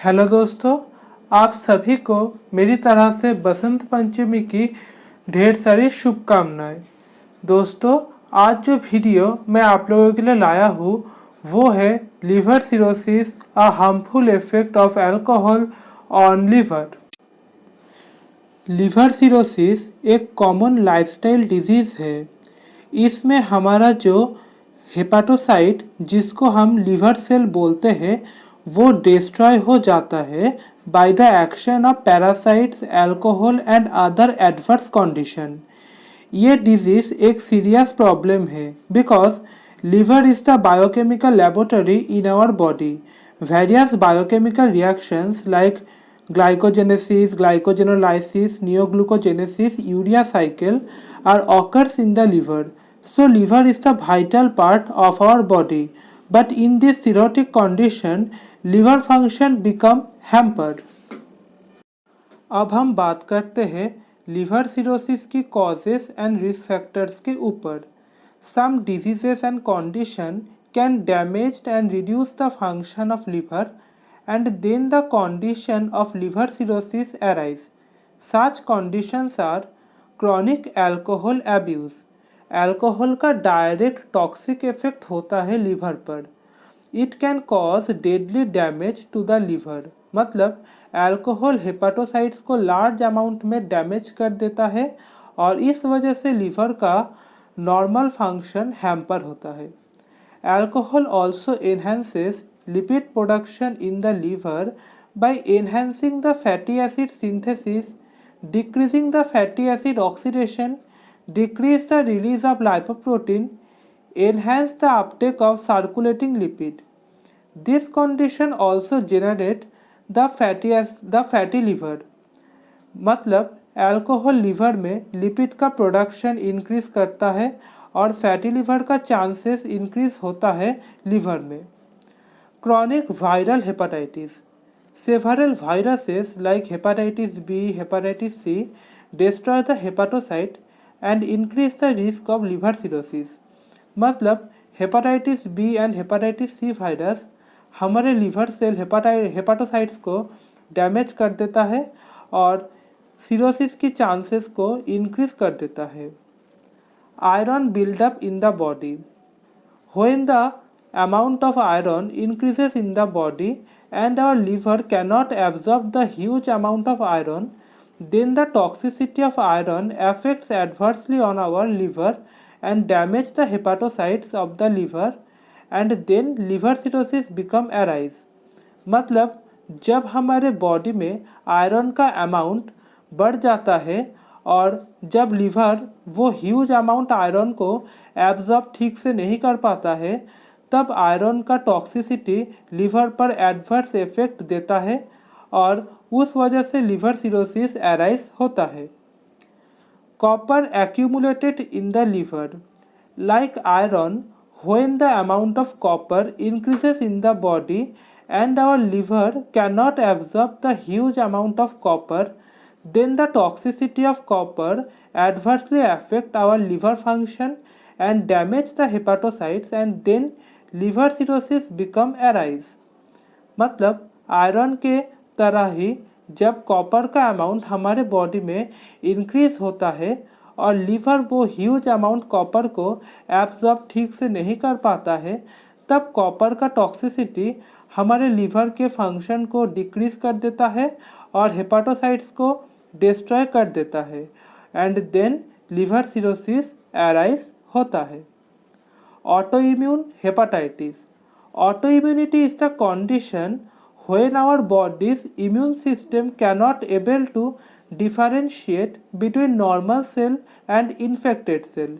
Hello दोस्तों, आप सभी को मेरी तरह से बसंत पंचमी की ढेर सारी शुभकामनाएं। दोस्तों, आज जो वीडियो मैं आप लोगों के लिए लाया हूँ वो है liver cirrhosis, a harmful effect of alcohol on liver. Liver cirrhosis एक कॉमन लाइफस्टाइल डिजीज़ है। इसमें हमारा जो हेपाटोसाइट जिसको हम लिवर सेल बोलते हैं वो डिस्ट्रॉय हो जाता है by the action of parasites, alcohol and other adverse condition. ये डिजीज एक सीरियस प्रॉब्लम है because liver is the biochemical laboratory in our body. Various biochemical reactions like glycogenesis, glycogenolysis, neoglucogenesis, urea cycle are occurs in the liver. So liver is the vital part of our body. But in this cirrhotic condition, liver function become hampered. अब हम बात करते हैं liver cirrhosis की causes and risk factors के ऊपर। Some diseases and condition can damage and reduce the function of liver and then the condition of liver cirrhosis arise. Such conditions are chronic alcohol abuse. Alcohol का direct toxic effect होता है liver पर। It can cause deadly damage to the liver, मतलब alcohol hepatocytes को large amount में damage कर देता है और इस वजह से लीवर का नॉर्मल फंक्शन हैम्पर होता है। Alcohol also enhances lipid production in the liver by enhancing the fatty acid synthesis, decreasing the fatty acid oxidation, decrease the release of lipoprotein, enhance the uptake of circulating lipid. This condition also generate the fatty liver. मतलब alcohol liver में lipid का production increase करता है और fatty liver का chances increase होता है liver में। Chronic viral hepatitis. Several viruses like hepatitis B, hepatitis C destroy the hepatocyte and increase the risk of liver cirrhosis. मतलब hepatitis B and hepatitis C virus हमारे liver cell hepatocytes को damage कर देता है और cirrhosis की chances को increase कर देता है। Iron buildup in the body. When the amount of iron increases in the body and our liver cannot absorb the huge amount of iron, then the toxicity of iron affects adversely on our liver and damage the hepatocytes of the liver and then liver cirrhosis become arise. मतलब जब हमारे body में iron का amount बढ़ जाता है और जब लिवर वो ह्यूज अमाउंट आयरन को एब्जॉर्ब ठीक से नहीं कर पाता है तब आयरन का टॉक्सिसिटी लिवर पर एडवर्स इफेक्ट देता है और उस वजह से लिवर सिरोसिस अराइज होता है। Copper accumulated in the liver. Like iron, when the amount of copper increases in the body and our liver cannot absorb the huge amount of copper, then the toxicity of copper adversely affect our liver function and damage the hepatocytes and then liver cirrhosis become arise. मतलब iron के तरह ही जब copper का amount हमारे body में increase होता है और लीवर वो ह्यूज अमाउंट कॉपर को एब्जॉर्ब ठीक से नहीं कर पाता है तब कॉपर का टॉक्सिसिटी हमारे लीवर के फंक्शन को डिक्रीज कर देता है और हेपाटोसाइट्स को डिस्ट्रॉय कर देता है and then liver cirrhosis arise होता है। Autoimmune hepatitis. Autoimmunity is the condition when our body's immune system cannot able to differentiate between normal cell and infected cell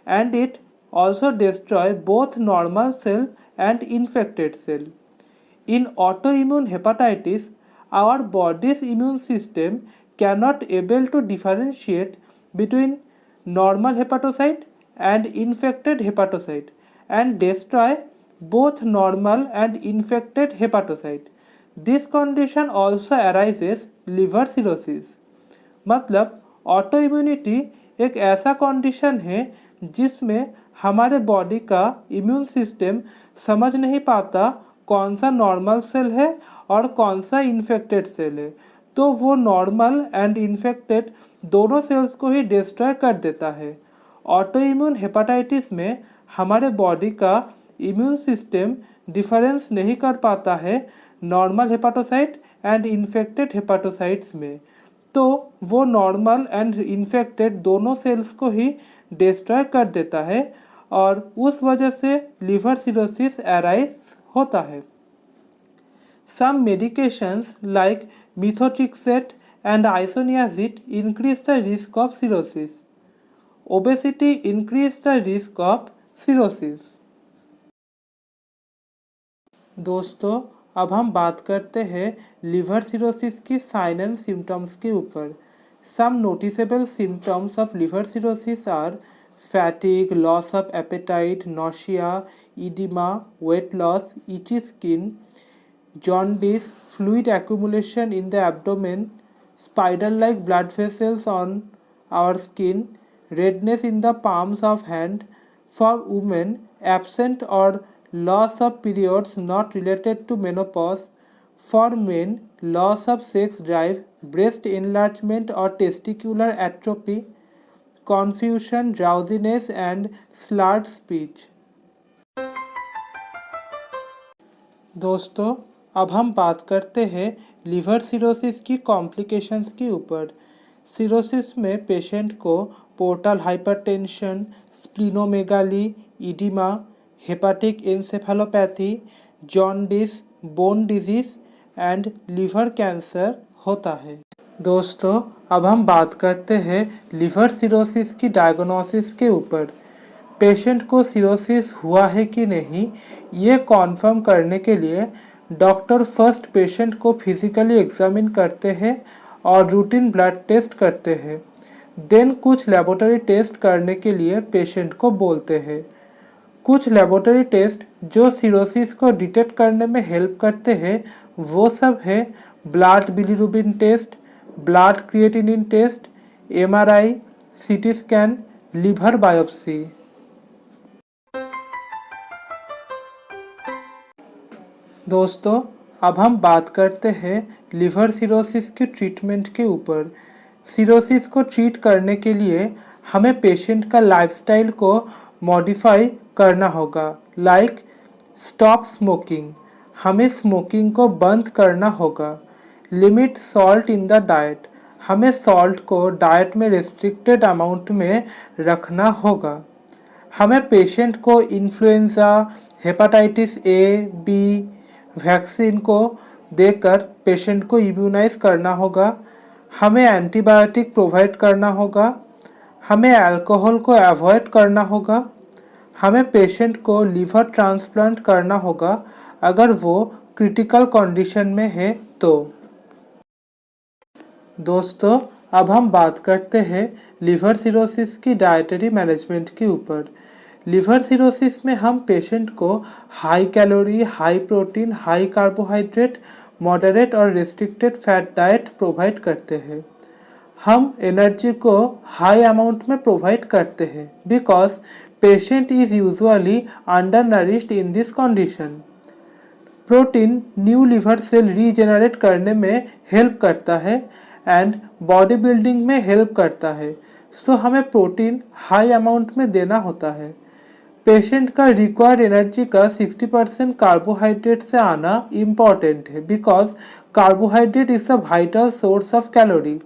and it also destroy both normal cell and infected cell. In autoimmune hepatitis, our body's immune system cannot able to differentiate between normal hepatocyte and infected hepatocyte and destroy both normal and infected hepatocyte. This condition also arises liver cirrhosis. मतलब autoimmunity एक ऐसा condition है जिसमें हमारे body का immune system समझ नहीं पाता कौन सा नॉर्मल सेल है और कौन सा इन्फेक्टेड सेल है। तो वो नॉर्मल एंड इन्फेक्टेड दोनों सेल्स को ही डिस्ट्रॉय कर देता है। ऑटो इम्यून हेपाटाइटिस में हमारे बॉडी का इम्यून सिस्टम डिफरेंस नहीं कर पाता है नॉर्मल हेपाटोसाइट एंड इन्फेक्टेड हेपाटोसाइट्स में। तो वो नॉर्मल एंड इन्फेक्टेड दोनों सेल्स को ही डिस्ट्रॉय कर देता है और उस वजह से लिवर सिरोसिस अराइज होता है। Some medications like methotrexate and isoniazid increase the risk of cirrhosis. Obesity increase the risk of cirrhosis. दोस्तों, अब हम बात करते हैं लिवर सिरोसिस की साइन एंड सिम्टम्स के ऊपर। Some noticeable symptoms of liver cirrhosis are fatigue, loss of appetite, nausea, edema, weight loss, itchy skin, jaundice, fluid accumulation in the abdomen, spider-like blood vessels on our skin, redness in the palms of hand. For women, absent or loss of periods not related to menopause. For men, loss of sex drive, breast enlargement or testicular atrophy, confusion, drowsiness and slurred speech. दोस्तों, अब हम बात करते हैं liver cirrhosis की complications के ऊपर। Cirrhosis में पेशेंट को portal hypertension, splenomegaly, oedema, hepatic encephalopathy, jaundice, bone disease and liver cancer होता है। दोस्तों, अब हम बात करते हैं लिवर सिरोसिस की डायग्नोसिस के ऊपर। पेशेंट को सिरोसिस हुआ है कि नहीं ये कॉन्फर्म करने के लिए डॉक्टर फर्स्ट पेशेंट को फिजिकली एग्जामिन करते हैं और रूटीन ब्लड टेस्ट करते हैं। देन कुछ लेबोरेटरी टेस्ट करने के लिए पेशेंट को बोलते हैं। कुछ लेबोरेटरी टेस्ट जो सिरोसिस को डिटेक्ट करने में हेल्प करते हैं वो सब है blood bilirubin test, blood creatinine test, MRI, CT scan, liver biopsy. दोस्तों, अब हम बात करते हैं लिवर सिरोसिस की ट्रीटमेंट के ऊपर। सिरोसिस को ट्रीट करने के लिए हमें पेशेंट का लाइफस्टाइल को मॉडिफाई करना होगा। लाइक स्टॉप स्मोकिंग, हमें स्मोकिंग को बंद करना होगा। Limit salt in the diet, हमें सॉल्ट को डाइट में रिस्ट्रिक्टेड अमाउंट में रखना होगा। हमें पेशेंट को influenza, hepatitis A, B vaccine को देकर पेशेंट को इम्यूनाइज करना होगा। हमें एंटीबायोटिक प्रोवाइड करना होगा। हमें अल्कोहल को अवॉइड करना होगा। हमें पेशेंट को लिवर ट्रांसप्लांट करना होगा अगर वो क्रिटिकल कंडीशन में है तो। दोस्तों, अब हम बात करते हैं लिवर सिरोसिस की डाइटरी मैनेजमेंट के ऊपर। लिवर सिरोसिस में हम पेशेंट को high calorie, high protein, high carbohydrate, moderate और रिस्ट्रिक्टेड फैट डाइट प्रोवाइड करते हैं। हम एनर्जी को हाई अमाउंट में प्रोवाइड करते हैं because patient is usually undernourished in this condition. Protein new liver cell regenerate करने में हेल्प करता है एंड बॉडी बिल्डिंग में हेल्प करता है। सो हमें प्रोटीन हाई अमाउंट में देना होता है। पेशेंट का रिक्वायर्ड एनर्जी का 60% कार्बोहाइड्रेट से आना इम्पॉर्टेंट है because carbohydrate is a vital source of calorie.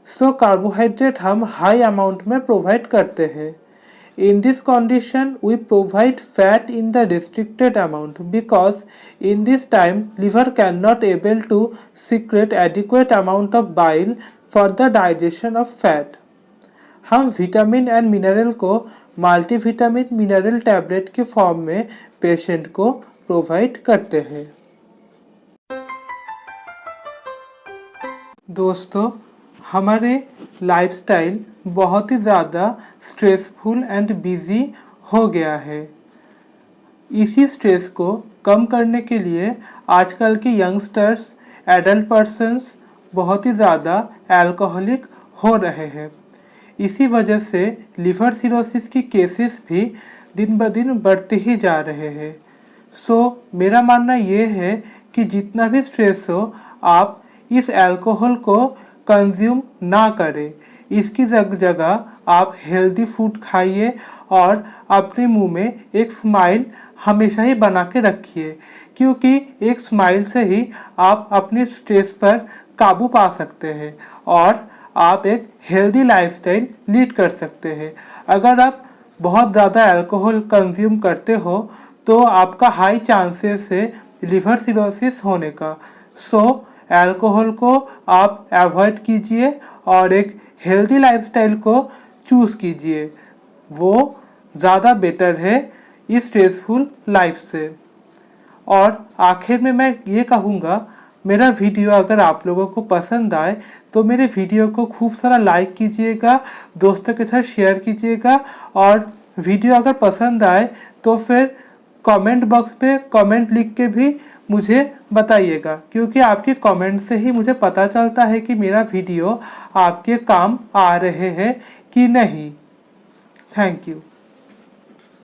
So carbohydrate हम हाई अमाउंट में प्रोवाइड करते हैं। In this condition, we provide fat in the restricted amount because in this time liver cannot able to secrete adequate amount of bile for the digestion of fat. हम vitamin and mineral को multivitamin mineral tablet के form में patient को provide करते हैं। दोस्तों, हमारे lifestyle बहुत ही ज़्यादा स्ट्रेसफुल एंड बिजी हो गया है। इसी स्ट्रेस को कम करने के लिए आजकल के यंगस्टर्स, एडल्ट पर्सन्स बहुत ही ज़्यादा अल्कोहलिक हो रहे हैं। इसी वजह से लिवर सिरोसिस की केसेस भी दिन ब दिन बढ़ते ही जा रहे हैं। मेरा मानना ये है कि जितना भी स्ट्रेस हो आप इस अल्कोहल को कंज्यूम ना करें। इसकी जगह आप हेल्दी फूड खाइए और अपने मुंह में एक स्माइल हमेशा ही बना के रखिए, क्योंकि एक स्माइल से ही आप अपने स्ट्रेस पर काबू पा सकते हैं और आप एक हेल्दी लाइफस्टाइल लीड कर सकते हैं। अगर आप बहुत ज़्यादा अल्कोहल कंज्यूम करते हो तो आपका हाई चांसेस है लिवर सिरोसिस होने का। अल्कोहल को आप अवॉइड कीजिए और एक हेल्दी लाइफस्टाइल को चूज़ कीजिए, वो ज़्यादा बेटर है इस स्ट्रेसफुल लाइफ से। और आखिर में मैं ये कहूँगा, मेरा वीडियो अगर आप लोगों को पसंद आए तो मेरे वीडियो को खूब सारा लाइक कीजिएगा, दोस्तों के साथ शेयर कीजिएगा और वीडियो अगर पसंद आए तो फिर कमेंट बॉक्स पे कमेंट लिख के भी मुझे बताइएगा, क्योंकि आपके कमेंट से ही मुझे पता चलता है कि मेरा वीडियो आपके काम आ रहे हैं कि नहीं। Thank you.